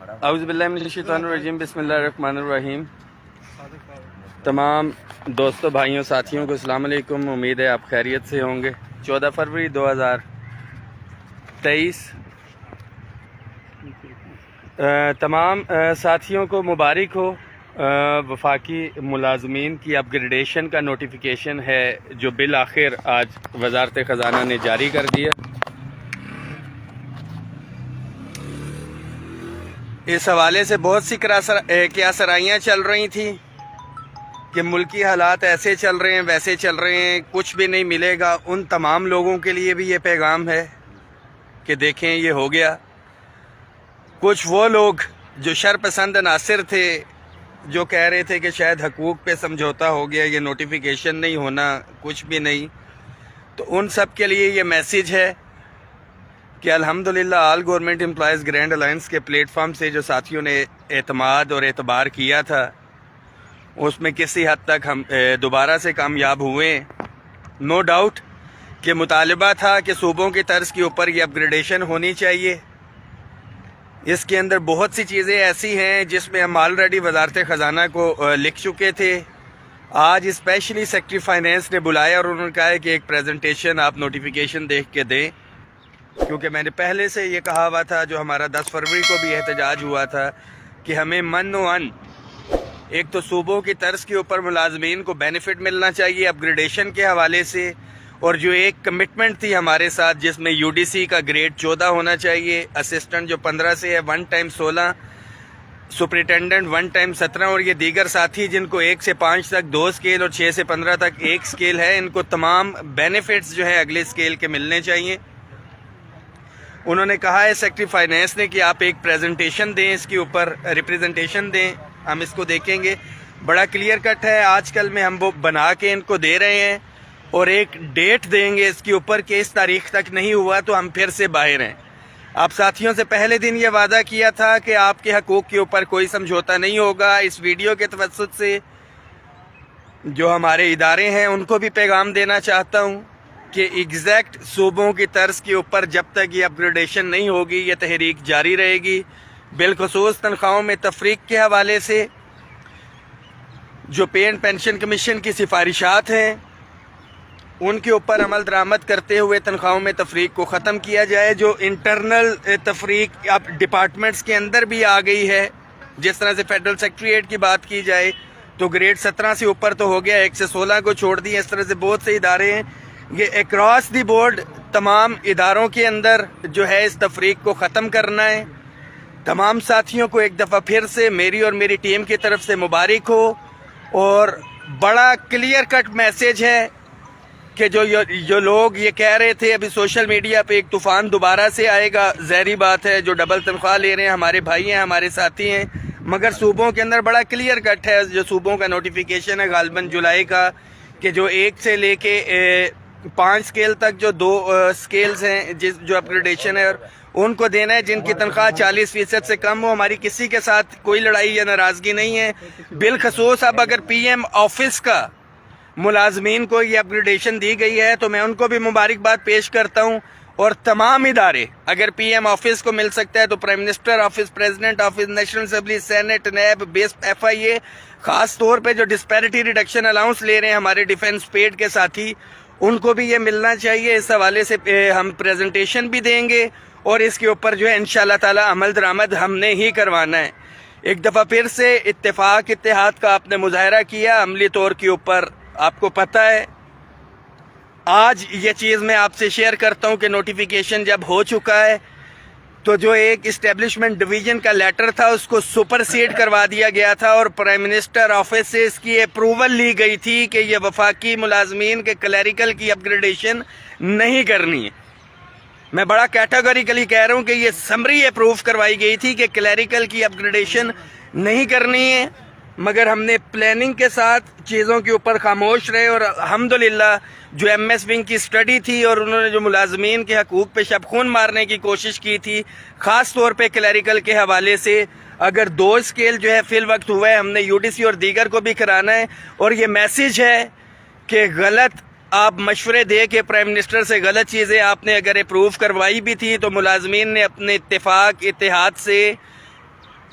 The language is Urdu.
اعوذ باللہ من الشیطان الرجیم، بسم اللہ الرحمن الرحیم۔ تمام دوستوں، بھائیوں، ساتھیوں کو السلام علیکم۔ امید ہے آپ خیریت سے ہوں گے۔ 14 فروری 2023 تمام ساتھیوں کو مبارک ہو۔ وفاقی ملازمین کی اپ گریڈیشن کا نوٹیفیکیشن ہے جو بالآخر آج وزارت خزانہ نے جاری کر دیا۔ اس حوالے سے بہت سی کیا سرائیاں چل رہی تھیں کہ ملکی حالات ایسے چل رہے ہیں، ویسے چل رہے ہیں، کچھ بھی نہیں ملے گا۔ ان تمام لوگوں کے لیے بھی یہ پیغام ہے کہ دیکھیں یہ ہو گیا۔ کچھ وہ لوگ جو شرپسند عناصر تھے جو کہہ رہے تھے کہ شاید حقوق پہ سمجھوتا ہو گیا، یہ نوٹیفیکیشن نہیں ہونا، کچھ بھی نہیں، تو ان سب کے لیے یہ میسیج ہے کہ الحمدللہ آل گورنمنٹ امپلائیز گرینڈ الائنس کے پلیٹ فارم سے جو ساتھیوں نے اعتماد اور اعتبار کیا تھا اس میں کسی حد تک ہم دوبارہ سے کامیاب ہوئے۔ نو ڈاؤٹ کہ مطالبہ تھا کہ صوبوں کی طرز کے اوپر یہ اپ گریڈیشن ہونی چاہیے۔ اس کے اندر بہت سی چیزیں ایسی ہیں جس میں ہم آلریڈی وزارت خزانہ کو لکھ چکے تھے۔ آج اسپیشلی سیکٹری فائنینس نے بلایا اور انہوں نے کہا ہے کہ ایک پریزنٹیشن آپ نوٹیفیکیشن دیکھ کے دیں، کیونکہ میں نے پہلے سے یہ کہا ہوا تھا، جو ہمارا 10 فروری کو بھی احتجاج ہوا تھا، کہ ہمیں من و ان ایک تو صوبوں کی طرز کے اوپر ملازمین کو بینیفٹ ملنا چاہیے اپ گریڈیشن کے حوالے سے، اور جو ایک کمٹمنٹ تھی ہمارے ساتھ جس میں یو ڈی سی کا گریڈ 14 ہونا چاہیے، اسسٹنٹ جو 15 سے ہے 1 ٹائم 16، سپرنٹینڈنٹ 1 ٹائم 17، اور یہ دیگر ساتھی جن کو 1 سے 5 تک 2 اسکیل اور 6 سے 15 تک 1 اسکیل ہے، ان کو تمام بینیفٹس جو ہے اگلے اسکیل کے ملنے چاہیے۔ انہوں نے کہا ہے سیکٹری فائنینس نے کہ آپ ایک پریزنٹیشن دیں، اس کے اوپر ریپریزنٹیشن دیں، ہم اس کو دیکھیں گے۔ بڑا کلیئر کٹ ہے، آج کل میں ہم وہ بنا کے ان کو دے رہے ہیں اور ایک ڈیٹ دیں گے اس کے اوپر کہ اس تاریخ تک نہیں ہوا تو ہم پھر سے باہر ہیں۔ آپ ساتھیوں سے پہلے دن یہ وعدہ کیا تھا کہ آپ کے حقوق کے اوپر کوئی سمجھوتا نہیں ہوگا۔ اس ویڈیو کے توسط سے جو ہمارے ادارے ہیں ان کو بھی پیغام دینا چاہتا ہوں کہ ایگزیکٹ صوبوں کی طرز کے اوپر جب تک یہ اپ گریڈیشن نہیں ہوگی یہ تحریک جاری رہے گی۔ بالخصوص تنخواہوں میں تفریق کے حوالے سے جو پے اینڈ پینشن کمیشن کی سفارشات ہیں ان کے اوپر عمل درآمد کرتے ہوئے تنخواہوں میں تفریق کو ختم کیا جائے۔ جو انٹرنل تفریق اب ڈپارٹمنٹس کے اندر بھی آ گئی ہے، جس طرح سے فیڈرل سیکریٹریٹ کی بات کی جائے تو گریڈ 17 سے اوپر تو ہو گیا، 1 سے 16 کو چھوڑ دیا۔ اس طرح سے بہت سے ادارے ہیں، یہ اکراس دی بورڈ تمام اداروں کے اندر جو ہے اس تفریق کو ختم کرنا ہے۔ تمام ساتھیوں کو ایک دفعہ پھر سے میری اور میری ٹیم کی طرف سے مبارک ہو، اور بڑا کلیئر کٹ میسیج ہے کہ جو لوگ یہ کہہ رہے تھے ابھی سوشل میڈیا پہ ایک طوفان دوبارہ سے آئے گا، ظاہری بات ہے، جو ڈبل تنخواہ لے رہے ہیں ہمارے بھائی ہیں، ہمارے ساتھی ہیں، مگر صوبوں کے اندر بڑا کلیئر کٹ ہے۔ جو صوبوں کا نوٹیفیکیشن ہے غالباً جولائی کا، کہ جو 1 سے لے کے 5 اسکیل تک جو 2 اسکیلز ہیں جو اپ گریڈیشن ہے، اور ان کو دینا ہے جن کی تنخواہ 40% سے کم ہو۔ ہماری کسی کے ساتھ کوئی لڑائی یا ناراضگی نہیں ہے۔ بالخصوص اب اگر پی ایم آفس کا ملازمین کو یہ اپ گریڈیشن دی گئی ہے تو میں ان کو بھی مبارکباد پیش کرتا ہوں، اور تمام ادارے اگر پی ایم آفس کو مل سکتا ہے تو prime minister office, president office, National Assembly, Senate, NAB, بیس، ایف آئی اے، خاص طور پہ جو ڈسپیرٹی ریڈکشن الاؤنس لے رہے ہیں ہمارے ڈیفنس پیڈ کے ساتھی، ان کو بھی یہ ملنا چاہیے۔ اس حوالے سے ہم پریزنٹیشن بھی دیں گے، اور اس کے اوپر جو ہے انشاءاللہ تعالی عمل درآمد ہم نے ہی کروانا ہے۔ ایک دفعہ پھر سے اتفاق اتحاد کا آپ نے مظاہرہ کیا عملی طور کے اوپر، آپ کو پتہ ہے۔ آج یہ چیز میں آپ سے شیئر کرتا ہوں کہ نوٹیفیکیشن جب ہو چکا ہے تو جو ایک اسٹیبلشمنٹ ڈویژن کا لیٹر تھا اس کو سپرسیڈ کروا دیا گیا تھا، اور پرائم منسٹر آفس سے اس کی اپروول لی گئی تھی کہ یہ وفاقی ملازمین کے کلیریکل کی اپ گریڈیشن نہیں کرنی ہے۔ میں بڑا کیٹیگوریکلی کہہ رہا ہوں کہ یہ سمری اپروو کروائی گئی تھی کہ کلیریکل کی اپ گریڈیشن نہیں کرنی ہے، مگر ہم نے پلاننگ کے ساتھ چیزوں کے اوپر خاموش رہے، اور الحمدللہ جو ایم ایس ونگ کی اسٹڈی تھی اور انہوں نے جو ملازمین کے حقوق پہ شب خون مارنے کی کوشش کی تھی، خاص طور پہ کلیریکل کے حوالے سے، اگر 2 اسکیل جو ہے فی الوقت ہوا ہے، ہم نے یو ڈی سی اور دیگر کو بھی کرانا ہے۔ اور یہ میسیج ہے کہ غلط آپ مشورے دے کے پرائم منسٹر سے غلط چیزیں آپ نے اگر اپروو کروائی بھی تھی تو ملازمین نے اپنے اتفاق اتحاد سے